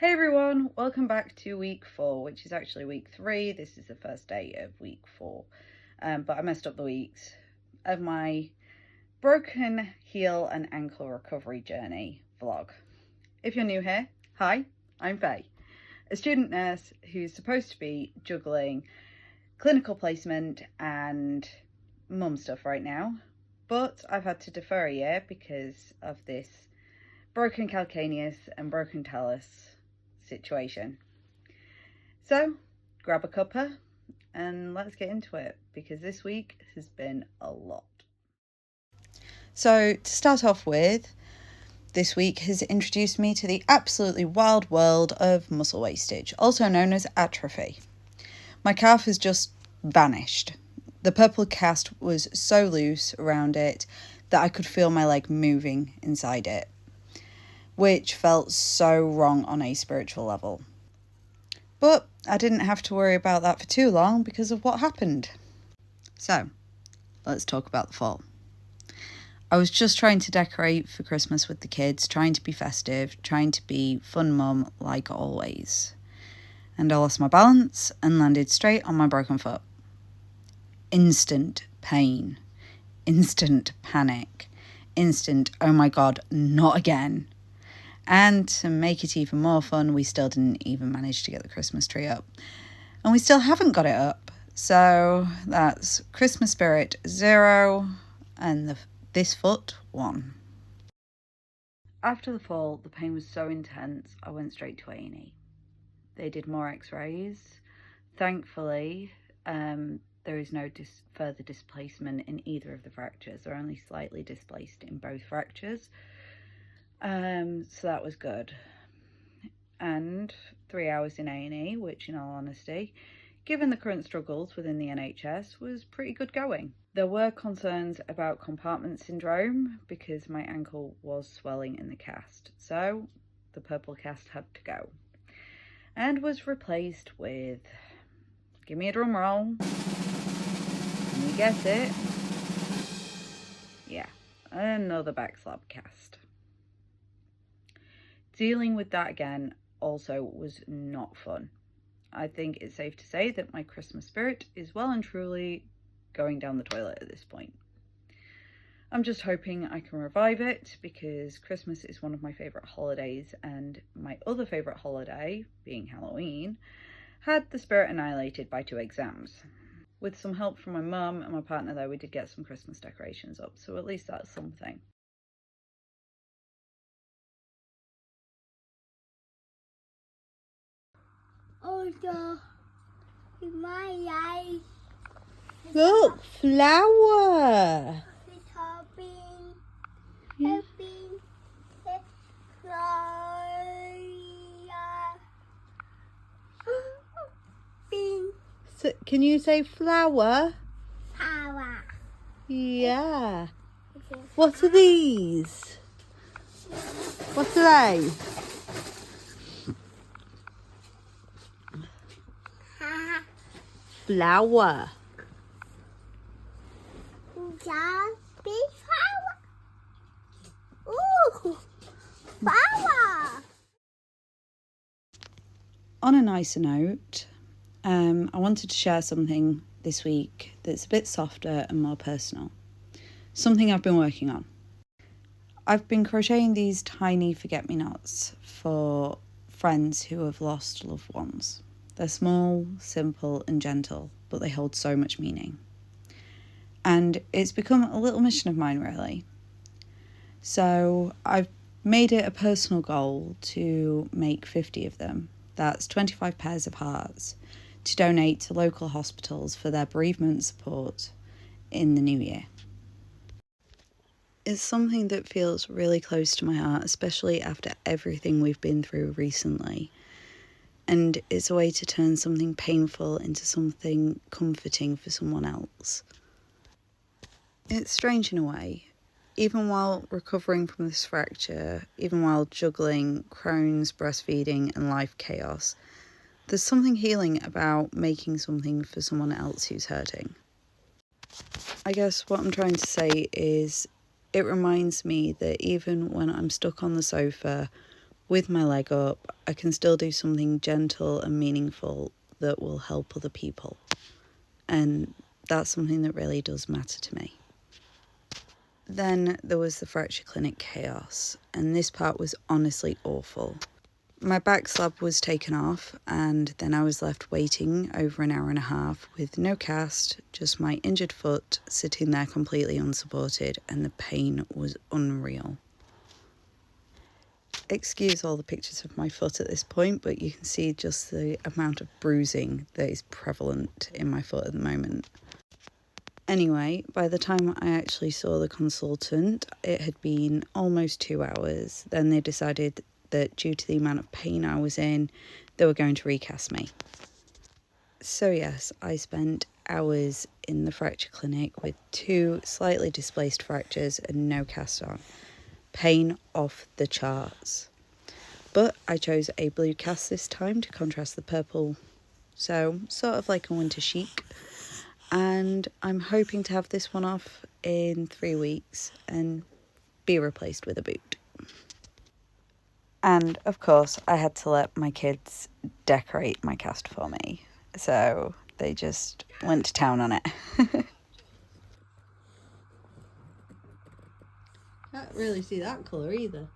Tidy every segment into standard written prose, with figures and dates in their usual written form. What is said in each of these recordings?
Hey everyone, welcome back to week 4, which is actually week 3. This is the first day of week 4, but I messed up the weeks of my broken heel and ankle recovery journey vlog. If you're new here, hi, I'm Faye, a student nurse who's supposed to be juggling clinical placement and mum stuff right now, but I've had to defer a year because of this broken calcaneus and broken talus situation. So grab a cuppa and let's get into it, because this week has been a lot. So to start off with, this week has introduced me to the absolutely wild world of muscle wastage, also known as atrophy. My calf has just vanished. The purple cast was so loose around it that I could feel my leg moving inside it, which felt so wrong on a spiritual level. But I didn't have to worry about that for too long because of what happened. So, let's talk about the fall. I was just trying to decorate for Christmas with the kids, trying to be festive, trying to be fun mum like always. And I lost my balance and landed straight on my broken foot. Instant pain, instant panic, instant, oh my God, not again. And to make it even more fun, we still didn't even manage to get the Christmas tree up. And we still haven't got it up. So that's Christmas spirit 0 and this foot 1. After the fall, the pain was so intense, I went straight to A&E. They did more x-rays. Thankfully, there is no further displacement in either of the fractures. They're only slightly displaced in both fractures. So that was good. And 3 hours in A&E, which in all honesty, given the current struggles within the NHS, was pretty good going. There were concerns about compartment syndrome because my ankle was swelling in the cast. So the purple cast had to go and was replaced with, give me a drum roll, can you guess it? Yeah, another back slab cast. Dealing with that again also was not fun. I think it's safe to say that my Christmas spirit is well and truly going down the toilet at this point. I'm just hoping I can revive it, because Christmas is one of my favourite holidays, and my other favourite holiday, being Halloween, had the spirit annihilated by 2 exams. With some help from my mum and my partner though, we did get some Christmas decorations up, so at least that's something. Also, in my eyes, Look, flower! it's helping, Yeah. So, can you say flower? power. Yeah. What are these? What are they? Flower. Just big flower. Ooh, flower. On a nicer note, I wanted to share something this week that's a bit softer and more personal. Something I've been working on. I've been crocheting these tiny forget-me-nots for friends who have lost loved ones. They're small, simple and gentle, but they hold so much meaning. And it's become a little mission of mine, really. So I've made it a personal goal to make 50 of them. That's 25 pairs of hearts, to donate to local hospitals for their bereavement support in the new year. It's something that feels really close to my heart, especially after everything we've been through recently. And it's a way to turn something painful into something comforting for someone else. It's strange in a way. Even while recovering from this fracture, even while juggling Crohn's, breastfeeding and life chaos, there's something healing about making something for someone else who's hurting. I guess what I'm trying to say is, it reminds me that even when I'm stuck on the sofa with my leg up, I can still do something gentle and meaningful that will help other people. And that's something that really does matter to me. Then there was the fracture clinic chaos, and this part was honestly awful. My back slab was taken off, and then I was left waiting over an hour and a half with no cast, just my injured foot sitting there completely unsupported, and the pain was unreal. Excuse all the pictures of my foot at this point, but you can see just the amount of bruising that is prevalent in my foot at the moment. Anyway, by the time I actually saw the consultant, it had been almost 2 hours. Then they decided that due to the amount of pain I was in, they were going to recast me. So yes, I spent hours in the fracture clinic with 2 slightly displaced fractures and no cast on. Pain off the charts. But I chose a blue cast this time to contrast the purple, so sort of like a winter chic. And I'm hoping to have this one off in 3 weeks and be replaced with a boot. And of course, I had to let my kids decorate my cast for me, so they just went to town on it. Can't really see that colour either.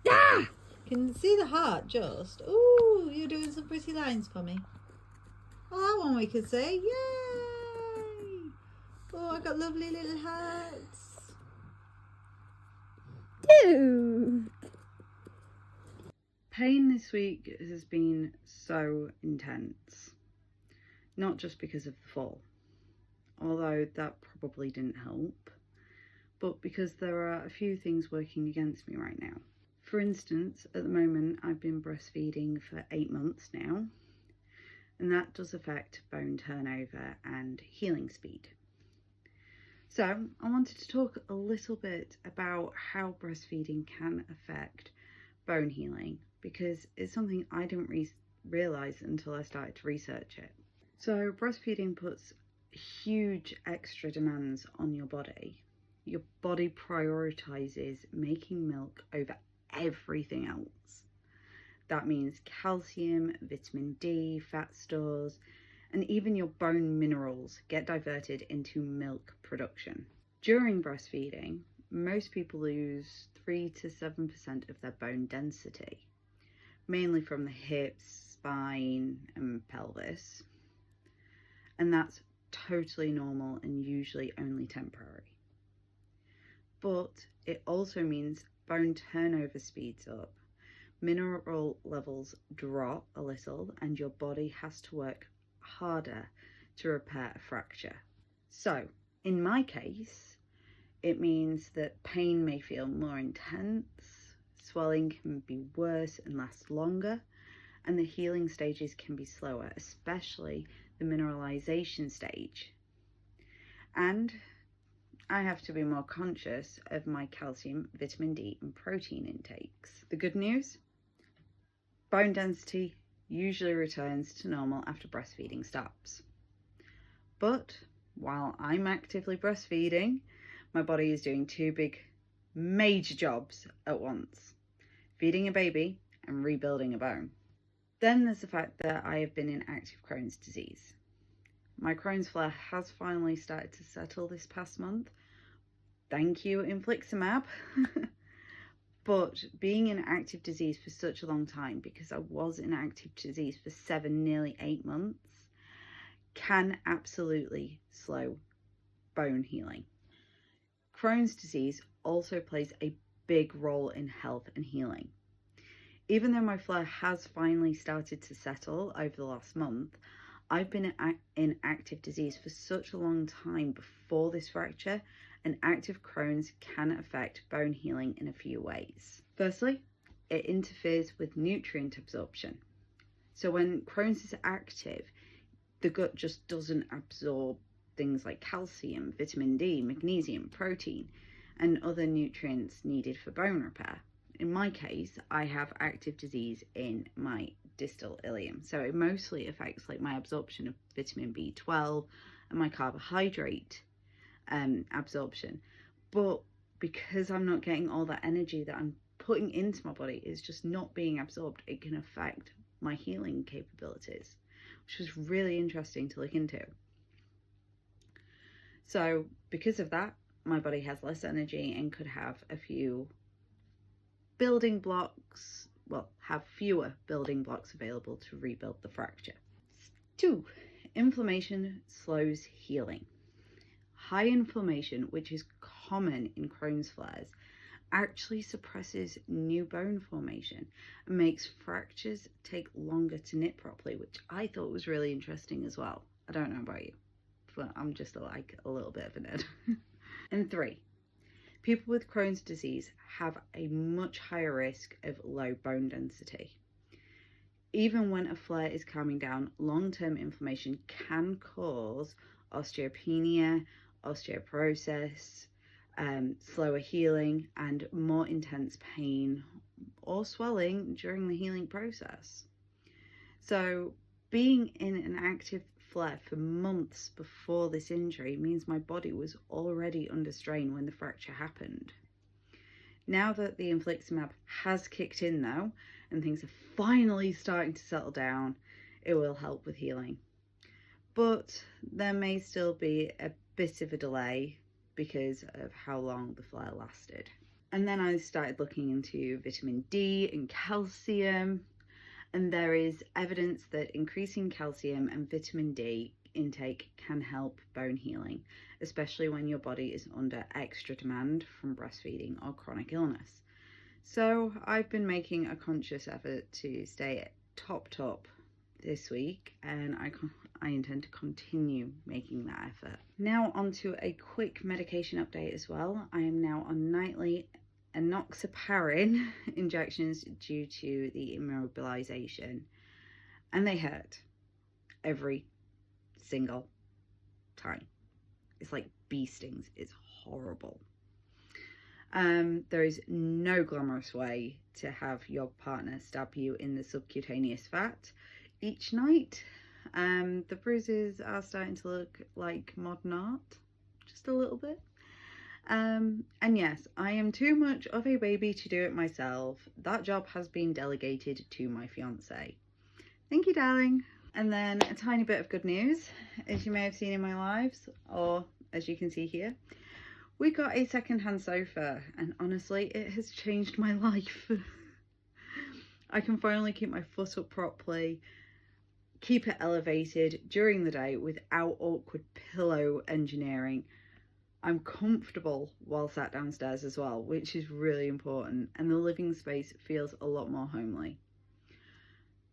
Ah! Can see the heart just. Ooh, you're doing some pretty lines for me. Well, that one we could say. Yay! Oh, I got lovely little hearts. Dude. Pain this week has been so intense. Not just because of the fall, although that probably didn't help, but because there are a few things working against me right now. For instance, at the moment I've been breastfeeding for 8 months now, and that does affect bone turnover and healing speed. So I wanted to talk a little bit about how breastfeeding can affect bone healing, because it's something I didn't realise until I started to research it. So breastfeeding puts huge extra demands on your body. Your body prioritises making milk over everything else. That means calcium, vitamin D, fat stores, and even your bone minerals get diverted into milk production. During breastfeeding, most people lose 3 to 7% of their bone density, mainly from the hips, spine, and pelvis. And that's totally normal and usually only temporary. But it also means bone turnover speeds up, mineral levels drop a little, and your body has to work harder to repair a fracture. So, in my case, it means that pain may feel more intense, swelling can be worse and last longer, and the healing stages can be slower, especially the mineralization stage. And I have to be more conscious of my calcium, vitamin D, and protein intakes. The good news? Bone density usually returns to normal after breastfeeding stops. But while I'm actively breastfeeding, my body is doing 2 big, major jobs at once: feeding a baby and rebuilding a bone. Then there's the fact that I have been in active Crohn's disease. My Crohn's flare has finally started to settle this past month. Thank you, infliximab. But being in active disease for such a long time, because I was in active disease for 7, nearly 8 months, can absolutely slow bone healing. Crohn's disease also plays a big role in health and healing. Even though my flare has finally started to settle over the last month, I've been in active disease for such a long time before this fracture, and active Crohn's can affect bone healing in a few ways. Firstly, it interferes with nutrient absorption. So when Crohn's is active, the gut just doesn't absorb things like calcium, vitamin D, magnesium, protein, and other nutrients needed for bone repair. In my case, I have active disease in my distal ileum, so it mostly affects like my absorption of vitamin B12 and my carbohydrate absorption. But because I'm not getting all that energy that I'm putting into my body is just not being absorbed, it can affect my healing capabilities, which was really interesting to look into. So because of that, my body has less energy and could have a few building blocks, well, have fewer building blocks available to rebuild the fracture. 2, inflammation slows healing. High inflammation, which is common in Crohn's flares, actually suppresses new bone formation and makes fractures take longer to knit properly, which I thought was really interesting as well. I don't know about you, but I'm just like a little bit of a nerd. And 3, people with Crohn's disease have a much higher risk of low bone density. Even when a flare is calming down, long-term inflammation can cause osteopenia, osteoporosis, slower healing, and more intense pain or swelling during the healing process. So being in an active flare for months before this injury means my body was already under strain when the fracture happened. Now that the infliximab has kicked in though, and things are finally starting to settle down, it will help with healing. But there may still be a bit of a delay because of how long the flare lasted. And then I started looking into vitamin D and calcium, and there is evidence that increasing calcium and vitamin D intake can help bone healing, especially when your body is under extra demand from breastfeeding or chronic illness. So I've been making a conscious effort to stay at top this week, and I intend to continue making that effort. Now onto a quick medication update as well. I am now on nightly enoxaparin injections due to the immobilization, and they hurt every single time. It's like bee stings. It's horrible. There is no glamorous way to have your partner stab you in the subcutaneous fat each night. The bruises are starting to look like modern art, just a little bit. And yes, I am too much of a baby to do it myself. That job has been delegated to my fiance. Thank you, darling. And then a tiny bit of good news, as you may have seen in my lives, or as you can see here, we got a second-hand sofa, and honestly, it has changed my life. I can finally keep my foot up properly, keep it elevated during the day without awkward pillow engineering. I'm comfortable while sat downstairs as well, which is really important, and the living space feels a lot more homely.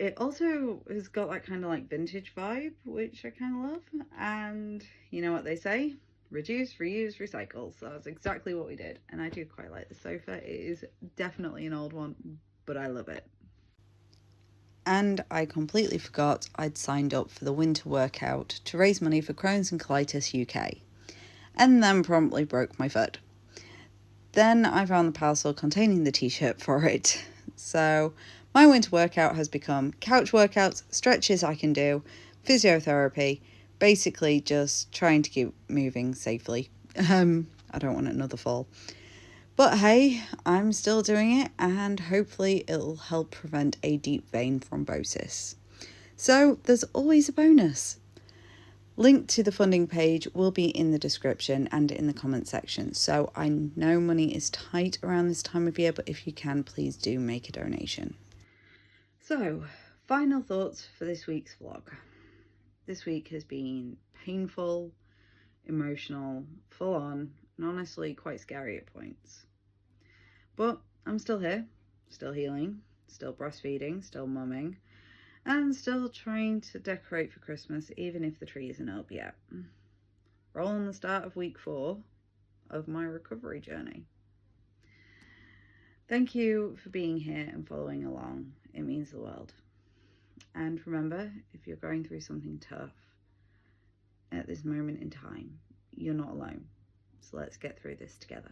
It also has got that kind of like vintage vibe, which I kind of love, and you know what they say? Reduce, reuse, recycle. So that's exactly what we did, and I do quite like the sofa. It is definitely an old one, but I love it. And I completely forgot I'd signed up for the winter workout to raise money for Crohn's and Colitis UK, and then promptly broke my foot. Then I found the parcel containing the t-shirt for it. So my winter workout has become couch workouts, stretches I can do, physiotherapy, basically just trying to keep moving safely. I don't want another fall. But hey, I'm still doing it, and hopefully it'll help prevent a deep vein thrombosis. So there's always a bonus. Link to the funding page will be in the description and in the comment section. So I know money is tight around this time of year, but if you can, please do make a donation. So, final thoughts for this week's vlog. This week has been painful, emotional, full on, and honestly quite scary at points. But I'm still here, still healing, still breastfeeding, still mumming, and still trying to decorate for Christmas, even if the tree isn't up yet. We're all on the start of week 4 of my recovery journey. Thank you for being here and following along. It means the world. And remember, if you're going through something tough at this moment in time, you're not alone. So let's get through this together.